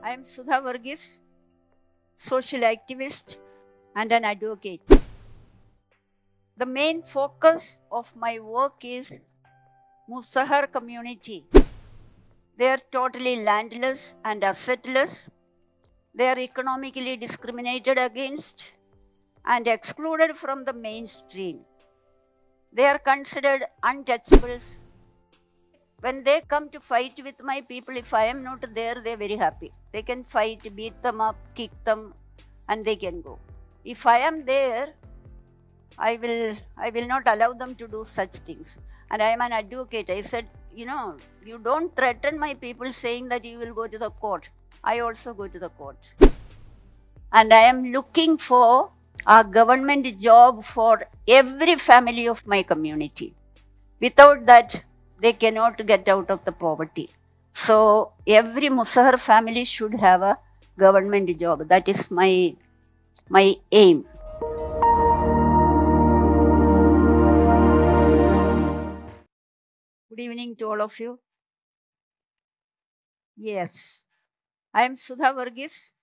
I am Sudha Varghese, social activist and an advocate. The main focus of my work is Musahar community. They are totally landless and assetless. They are economically discriminated against and excluded from the mainstream. They are considered untouchables. When they come to fight with my people, if I am not there, they are very happy. They can fight, beat them up, kick them, and they can go. If I am there, I will not allow them to do such things. And I am an advocate. I said, you don't threaten my people saying that you will go to the court. I also go to the court. And I am looking for a government job for every family of my community. Without that, they cannot get out of the poverty. So every Musahar family should have a government job. That is my aim. Good evening to all of you. Yes, I am Sudha Varghese,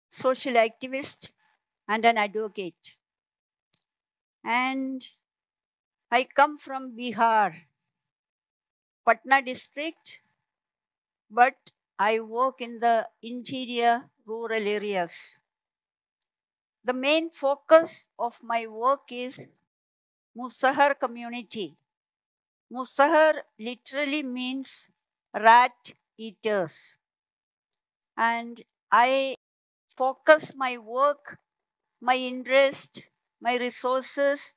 social activist and an advocate. And I come from Bihar, Patna district, but I work in the interior rural areas. The main focus of my work is Musahar community. Musahar literally means rat eaters. And I focus my work, my interest, my resources,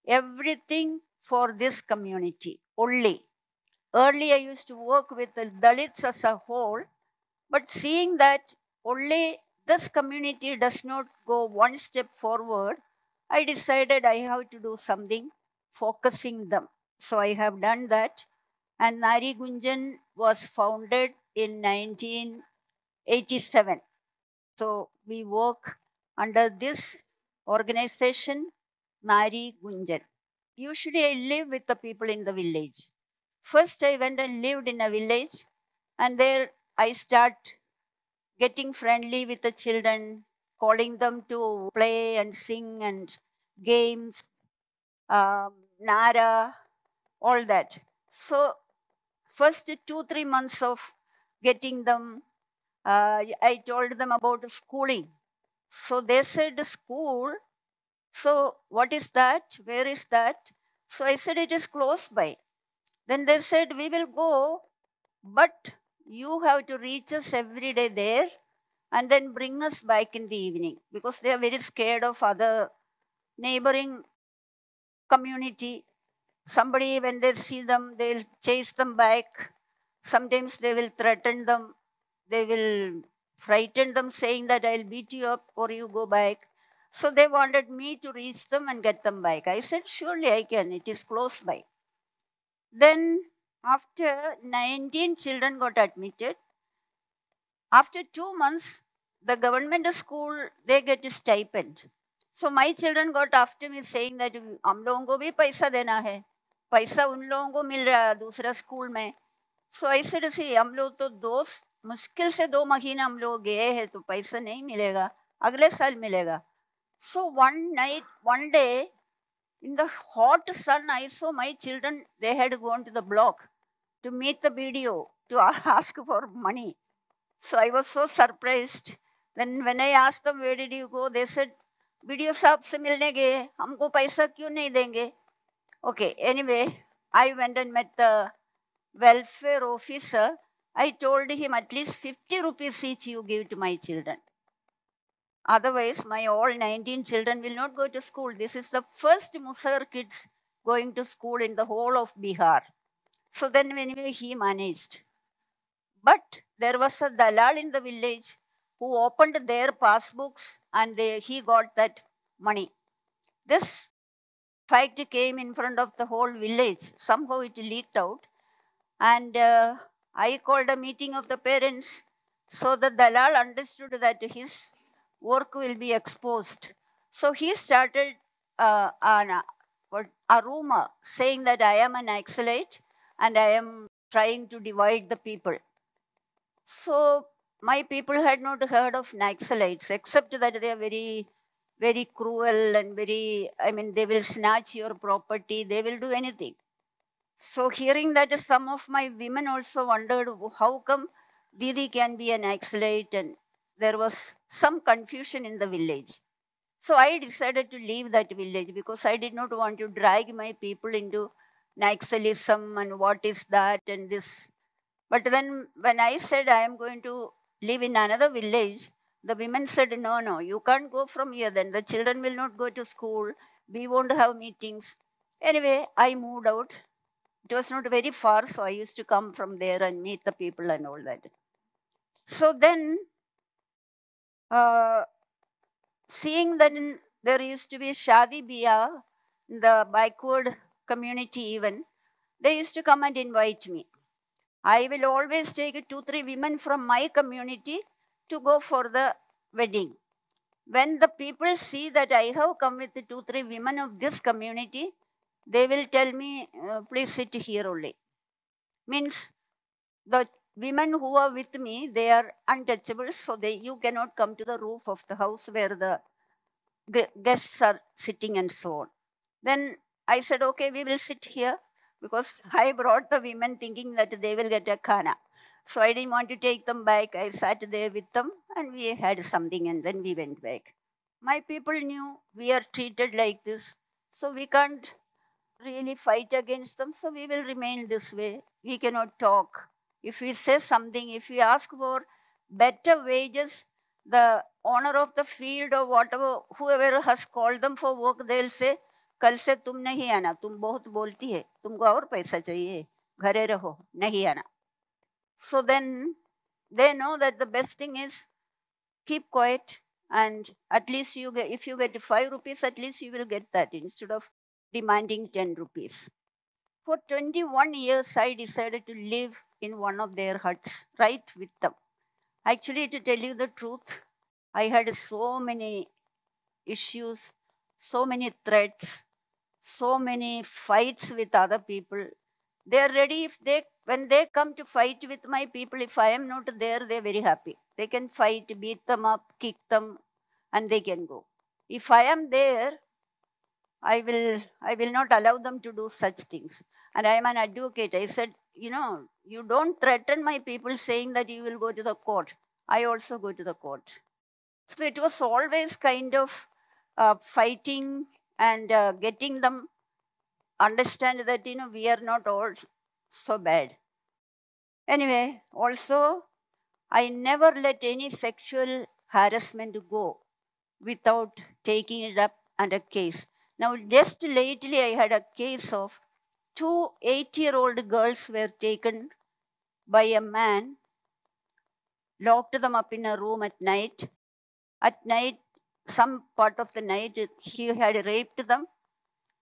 everything for this community only. Earlier, I used to work with the Dalits as a whole, but seeing that only this community does not go one step forward, I decided I have to do something focusing them. So I have done that. And Nari Gunjan was founded in 1987. So we work under this organization, Nari Gunjan. Usually I live with the people in the village. First I went and lived in a village, and there I start getting friendly with the children, calling them to play and sing and games, Nara, all that. So first 2-3 months of getting them, I told them about schooling. So they said, school? So what is that? Where is that? So I said, it is close by. Then they said, we will go, but you have to reach us every day there and then bring us back in the evening, because they are very scared of other neighboring community. Somebody, when they see them, they'll chase them back. Sometimes they will threaten them. They will frighten them, saying that I'll beat you up or you go back. So they wanted me to reach them and get them back. I said, surely I can. It is close by. Then after 19 children got admitted, after 2 months, the government school, they get a stipend. So my children got after me saying that हम लोगों को भी पैसा देना है, पैसा उन लोगों को मिल रहा है दूसरा स्कूल में. So I said, see, हम लोग तो मुश्किल से 2 महीने हम लोग गए हैं तो पैसा नहीं मिलेगा, अगले साल मिलेगा. So one day, in the hot sun, I saw my children, they had gone to the block to meet the BDO to ask for money. So I was so surprised. Then when I asked them, where did you go? They said, BDO साहब से मिलने गए, हमको पैसा क्यों नहीं देंगे? Okay, anyway, I went and met the welfare officer. I told him, at least 50 rupees each you give to my children. Otherwise, my all 19 children will not go to school. This is the first Musahar kids going to school in the whole of Bihar. So then anyway, he managed. But there was a dalal in the village who opened their passbooks, and he got that money. This fact came in front of the whole village. Somehow it leaked out. And I called a meeting of the parents. So the dalal understood that his work will be exposed. So he started a rumor saying that I am an Naxalite and I am trying to divide the people. So my people had not heard of Naxalites, except that they are very, very cruel and very, I mean, they will snatch your property, they will do anything. So hearing that, some of my women also wondered how come Didi can be an Naxalite, and there was some confusion in the village. So I decided to leave that village because I did not want to drag my people into Naxalism and what is that and this. But then when I said I am going to live in another village, the women said, no, no, you can't go from here then. The children will not go to school. We won't have meetings. Anyway, I moved out. It was not very far, so I used to come from there and meet the people and all that. So then, seeing that there used to be Shadi Biya in the backward community even, they used to come and invite me. I will always take 2-3 women from my community to go for the wedding. When the people see that I have come with 2-3 women of this community, they will tell me, please sit here only. Means the women who are with me, they are untouchable, so you cannot come to the roof of the house where the guests are sitting and so on. Then I said, okay, we will sit here because I brought the women thinking that they will get a khana. So I didn't want to take them back. I sat there with them and we had something and then we went back. My people knew we are treated like this, so we can't really fight against them, so we will remain this way. We cannot talk. If we say something, if we ask for better wages, the owner of the field or whatever, whoever has called them for work, they'll say, कल से तुम नहीं आना, तुम बहुत बोलती है, तुमको और पैसा चाहिए, घरे रहो, नहीं आना. So then they know that the best thing is keep quiet, and at least you get, if you get 5 rupees, at least you will get that instead of demanding 10 rupees. For 21 years, I decided to live in one of their huts, right with them. Actually, to tell you the truth, I had so many issues, so many threats, so many fights with other people. They are ready when they come to fight with my people, if I am not there, they're very happy. They can fight, beat them up, kick them, and they can go. If I am there, I will not allow them to do such things. And I am an advocate. I said, you don't threaten my people saying that you will go to the court. I also go to the court. So it was always kind of fighting and getting them understand that, we are not all so bad. Anyway, also, I never let any sexual harassment go without taking it up under case. Now, just lately, I had a case of 2 8-year-old girls were taken by a man, locked them up in a room at night. At night, some part of the night, he had raped them,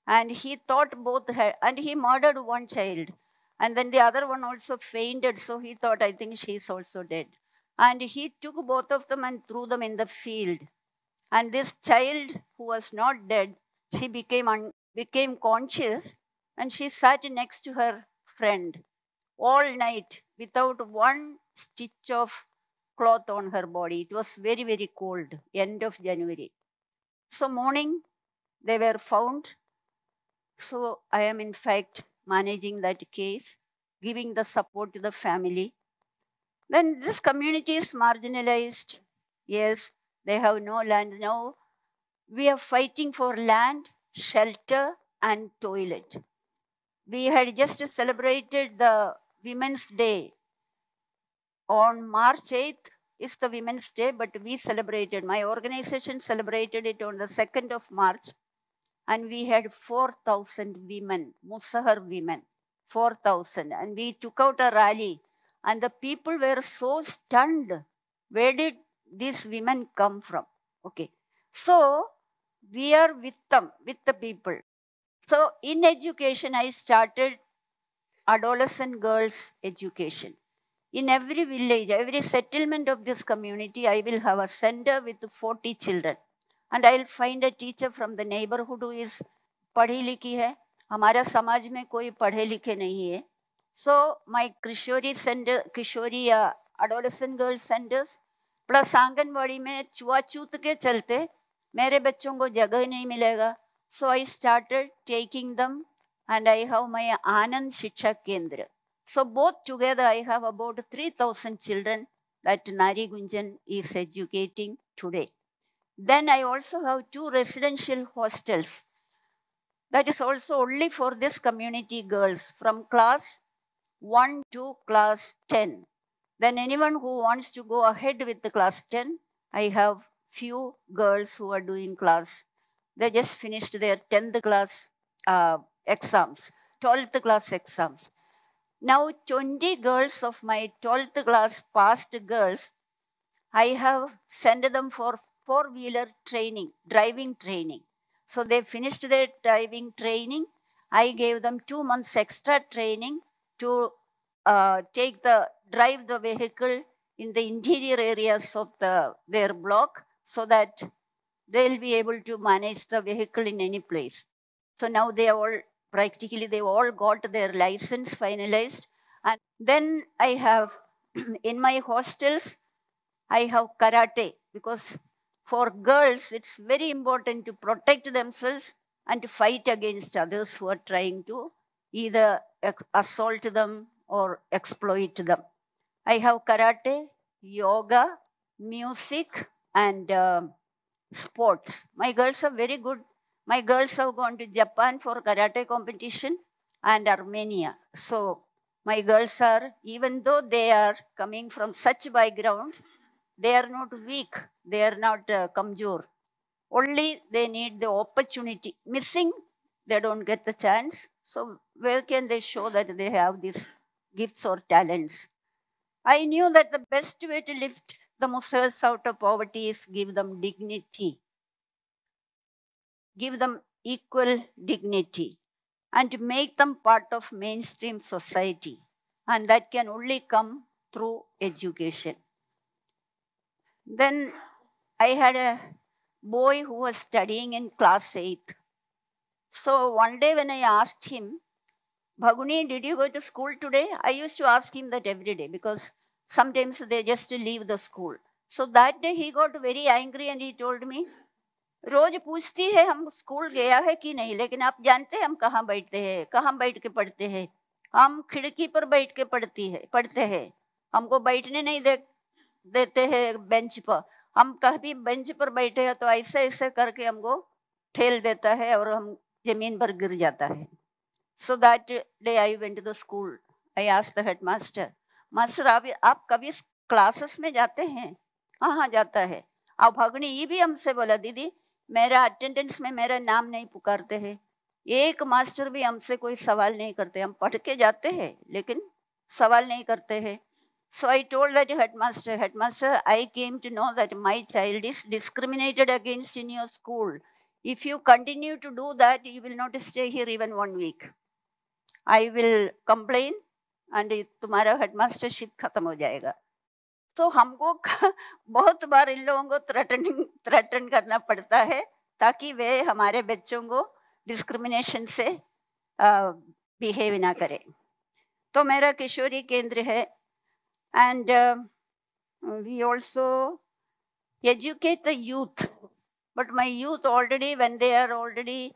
and he thought both had, and he murdered one child. And then the other one also fainted, so he thought, I think she's also dead. And he took both of them and threw them in the field. And this child, who was not dead, she became conscious, and she sat next to her friend all night without one stitch of cloth on her body. It was very, very cold, end of January. So morning, they were found. So I am in fact managing that case, giving the support to the family. Then this community is marginalized. Yes, they have no land now. We are fighting for land, shelter, and toilet. We had just celebrated the Women's Day. On March 8th is the Women's Day, but we celebrated, my organization celebrated it on the 2nd of March. And we had 4,000 women, Musahar women, 4,000. And we took out a rally. And the people were so stunned. Where did these women come from? Okay. So we are with them, with the people. So in education, I started adolescent girls' education. In every village, every settlement of this community, I will have a center with 40 children. And I'll find a teacher from the neighborhood who is पढ़ी लिखी है. हमारा समाज में कोई पढ़े लिखे नहीं है. So my Kishori center, Kishori adolescent girls centers, plus anganwadi में छुआछूत के चलते मेरे बच्चों को जगह नहीं मिलेगा. So I started taking them and I have my Anand Shiksha Kendra. So both together I have about 3,000 children that Nari Gunjan is educating today. Then I also have 2 residential hostels. That is also only for this community girls from class 1 to class 10. Then anyone who wants to go ahead with the class 10, I have few girls who are doing class. They just finished their 10th class exams, 12th class exams. Now 20 girls of my 12th class passed girls, I have sent them for four-wheeler training, driving training. So they finished their driving training. I gave them 2 months extra training to drive the vehicle in the interior areas of their block so that they'll be able to manage the vehicle in any place. So now they all got their license finalized. And then I have in my hostels, I have karate because for girls, it's very important to protect themselves and to fight against others who are trying to either assault them or exploit them. I have karate, yoga, music, and sports. My girls are very good. My girls have gone to Japan for karate competition and Armenia. So my girls are, even though they are coming from such background, they are not weak. They are not kamjor. Only they need the opportunity. Missing, they don't get the chance. So where can they show that they have these gifts or talents? I knew that the best way to lift the Muslims out of poverty is give them dignity. Give them equal dignity and make them part of mainstream society. And that can only come through education. Then I had a boy who was studying in class 8th. So one day when I asked him, Bhaguni, did you go to school today? I used to ask him that every day because sometimes they just leave the school. So that day he got very angry and he told me, रोज पूछती है हम school गया है कि नहीं, लेकिन आप जानते हैं हम कहाँ बैठते हैं, कहाँ बैठ के पढ़ते हैं, हम खिड़की पर बैठ के पढ़ते हैं, हमको बैठने नहीं देते हैं बेंच पर, हम कभी बेंच पर बैठे हैं तो ऐसे ऐसे करके हमको ठेल देता है और हम जमीन पर गिर जाता है. So that day I went to the school. I asked the headmaster, master आप कभी क्लासेस में जाते हैं? हाँ जाता है. अब भगनी ये भी हमसे बोला, दीदी मेरा अटेंडेंस में मेरा नाम नहीं पुकारते हैं, एक मास्टर भी हमसे कोई सवाल नहीं करते, हम पढ़ के जाते हैं लेकिन सवाल नहीं करते हैं. So I told that headmaster, I came to know that my child is discriminated against in your school. If you continue to do that, you will not stay here even 1 week. I will complain and तुम्हारा हेडमास्टरशिप खत्म हो जाएगा. तो हमको बहुत बार इन लोगों को threaten करना पड़ता है ताकि वे हमारे बच्चों को डिस्क्रिमिनेशन से बिहेव ना करें. तो मेरा किशोरी केंद्र है and we also educate the youth. But my youth already, when they are already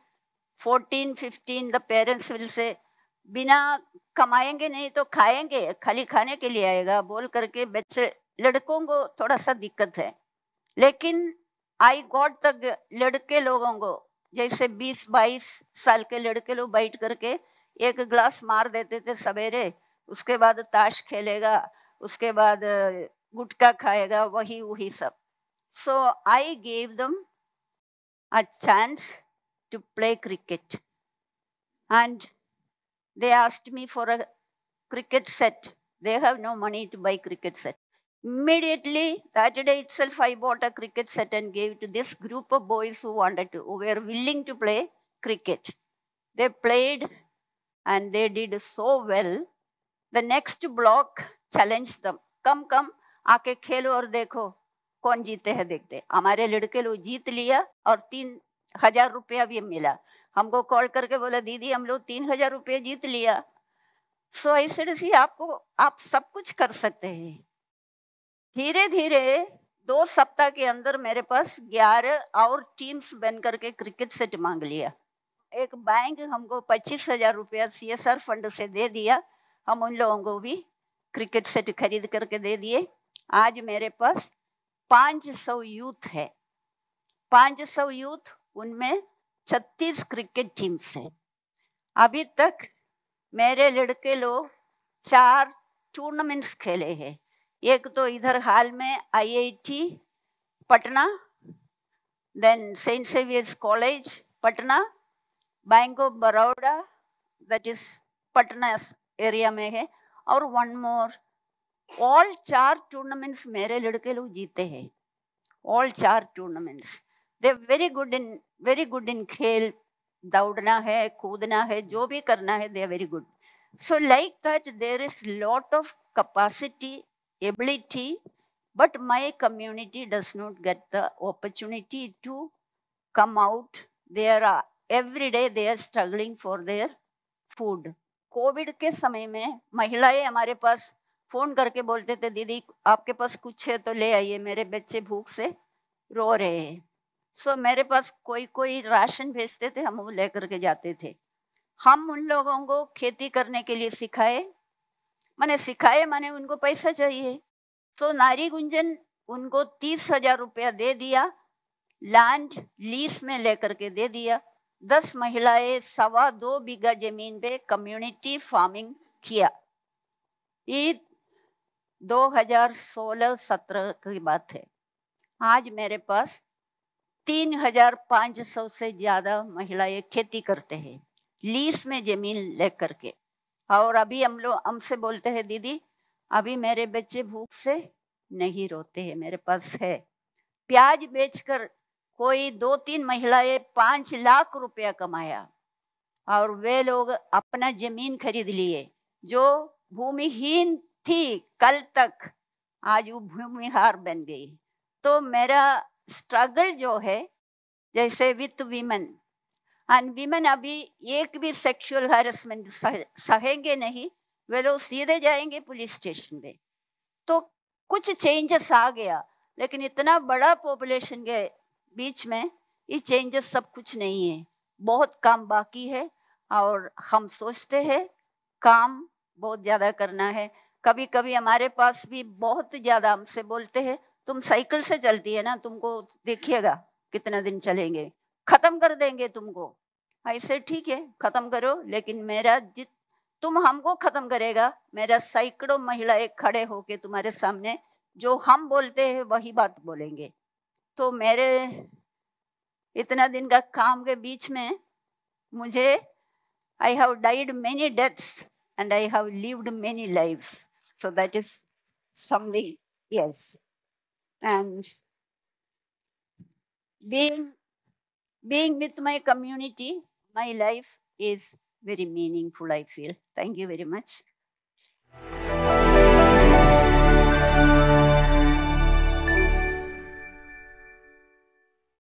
14, 15, the parents will say, बिना कमाएंगे नहीं तो खाएंगे, खाली खाने के लिए आएगा बोल करके बच्चे, लड़कों को थोड़ा सा दिक्कत है. लेकिन आई गॉट द लड़के लोगों को, जैसे 20-22 साल के लड़के लोग बैठ करके एक ग्लास मार देते थे सवेरे, उसके बाद ताश खेलेगा, उसके बाद गुटखा खाएगा, वही सब. So I gave them a chance to play cricket and they asked me for a cricket set. They have no money to buy cricket set. Immediately that day itself I bought a cricket set and gave to this group of boys who were willing to play cricket. They played and they did so well. The next block challenged them, come आके खेलो और देखो कौन जीते हैं देखते. हमारे लड़के लोग जीत लिया और 3,000 रुपया भी मिला. हमको कॉल करके बोला, दीदी हम लोग 3,000 रुपये जीत लिया. सो ऐसे आप सब कुछ कर सकते हैं. धीरे धीरे 2 सप्ताह के अंदर मेरे पास 11 और टीम्स बन करके क्रिकेट सेट मांग लिया। एक बैंक हमको 25,000 रुपया CSR फंड से दे दिया। हम उन लोगों को भी क्रिकेट सेट खरीद करके दे दिए। आज मेरे पास 500 यूथ है। 500 यूथ, उनमें 36 क्रिकेट टीम्स हैं। अभी तक मेरे लड़के लोग 4 टूर्नामेंट्स खेले हैं। एक तो इधर हाल में IIT Patna, then Saint Xavier's college Patna, bank of Baroda that is Patna area में है, और वन मोर। ऑल 4 टूर्नामेंट्स मेरे लड़के लोग जीते हैं। All 4 tournaments. They very good in खेल, दौड़ना है, कूदना है, जो भी करना है, they are very good. So like that, there is lot of capacity, ability, but my community does not get the opportunity to come out. They are every day they are struggling for their food. Covid के समय में महिलाएं हमारे पास phone करके बोलते थे, दीदी आपके पास कुछ है तो ले आइए, मेरे बच्चे भूख से रो रहे हैं. सो मेरे पास कोई कोई राशन भेजते थे, हम वो लेकर के जाते थे. हम उन लोगों को खेती करने के लिए सिखाए, माने उनको पैसा चाहिए. तो नारी गुंजन उनको 30,000 रुपया दे दिया, लैंड लीज में लेकर के दे दिया. 10 महिलाएं 2.25 बीघा जमीन पे कम्युनिटी फार्मिंग किया. ये 2016-17 की बात है. आज मेरे पास 3,500 से ज्यादा महिलाएं खेती करते हैं लीज में जमीन लेकर के. और अभी हम लोग हमसे बोलते हैं, दीदी अभी मेरे बच्चे भूख से नहीं रोते हैं, मेरे पास है. प्याज बेचकर कोई 2-3 महिलाएं 5 लाख रुपया कमाया, और वे लोग अपना जमीन खरीद लिए. जो भूमिहीन थी कल तक, आज वो भूमिहार बन गई. तो मेरा स्ट्रगल जो है, जैसे विथ वीमेन एंड वीमेन, अभी एक भी सेक्सुअल हैरेसमेंट सहेंगे नहीं, वे लोग सीधे जाएंगे पुलिस स्टेशन पे. तो कुछ चेंजेस आ गया, लेकिन इतना बड़ा पॉपुलेशन के बीच में ये चेंजेस सब कुछ नहीं है. बहुत काम बाकी है, और हम सोचते हैं काम बहुत ज़्यादा करना है. कभी कभी हमारे पास भी बहुत ज़्यादा हमसे बोलते हैं, तुम साइकिल से चलती है ना, तुमको देखिएगा कितना दिन चलेंगे, खत्म कर देंगे तुमको. ऐसे ठीक है, खत्म करो, लेकिन मेरा तुम हमको खत्म करेगा, मेरा सैकड़ों महिलाएं खड़े होके तुम्हारे सामने जो हम बोलते हैं वही बात बोलेंगे. तो मेरे इतना दिन का काम के बीच में मुझे, I have died many deaths and I have lived many lives. So that is something, yes. And being with my community, my life is very meaningful, I feel. Thank you very much.